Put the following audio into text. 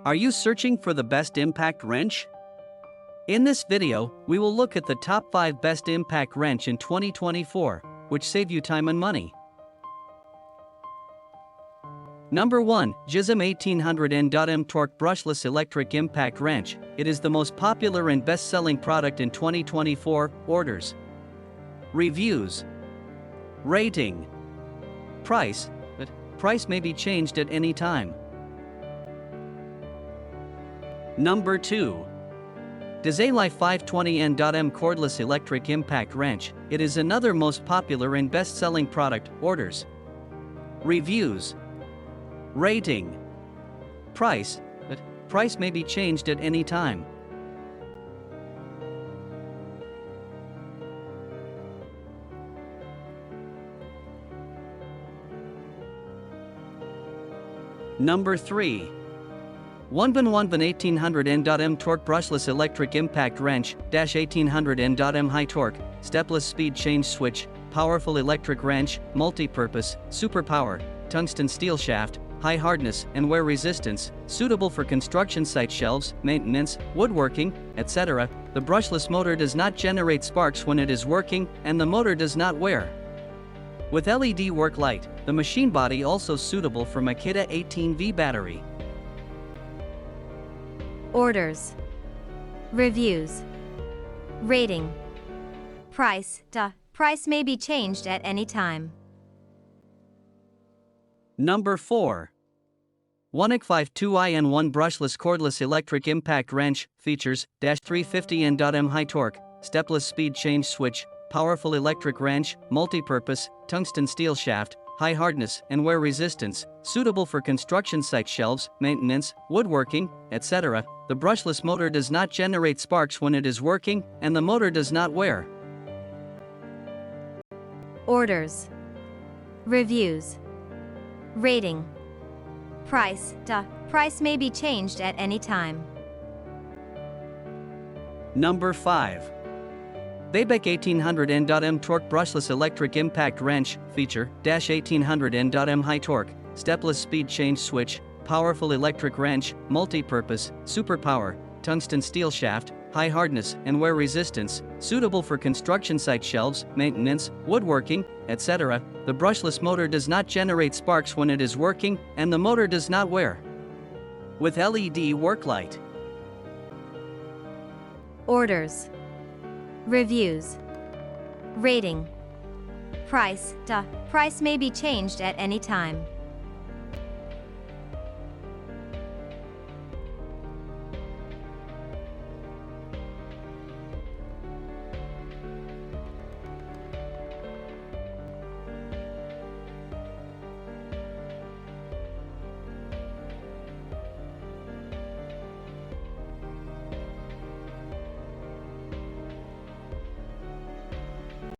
Are you searching for the best impact wrench? In this video, we will look at the top 5 best impact wrench in 2024, which save you time and money. Number 1. Gisam 1800N.M Torque Brushless Electric Impact Wrench. It is the most popular and best-selling product in 2024. Orders, reviews, rating, price. But price may be changed at any time. Number 2. DIZAINLIFE 520N.M Cordless Electric Impact Wrench. It is another most popular and best-selling product. Orders, reviews, rating, price. But price may be changed at any time. Number 3. ONEVAN 1800N.M Torque Brushless Electric Impact Wrench, 1800N.M High Torque, Stepless Speed Change Switch, Powerful Electric Wrench, Multi-Purpose, Superpower, Tungsten Steel Shaft, High Hardness and Wear Resistance, suitable for construction site shelves, maintenance, woodworking, etc. The brushless motor does not generate sparks when it is working, and the motor does not wear. With LED work light, the machine body also suitable for Makita 18V battery. Orders, reviews, rating, price. Price may be changed at any time. Number 4. ONEKFYFD 2in1 Brushless Cordless Electric Impact Wrench. Features, 350N.M High Torque, Stepless Speed Change Switch, Powerful Electric Wrench, Multi-Purpose, Tungsten Steel Shaft, High Hardness and Wear Resistance, suitable for construction site shelves, maintenance, woodworking, etc. The brushless motor does not generate sparks when it is working, and the motor does not wear. Orders, reviews, rating, price. Price may be changed at any time. Number 5. BABEQ 1800N.M Torque Brushless Electric Impact Wrench. Feature, 1800N.M High Torque, Stepless Speed Change Switch, Powerful Electric Wrench, Multi-Purpose, Superpower, Tungsten Steel Shaft, High Hardness and Wear Resistance, suitable for construction site shelves, maintenance, woodworking, etc. The brushless motor does not generate sparks when it is working, and the motor does not wear. With LED work light. Orders, reviews, rating, price. Price may be changed at any time.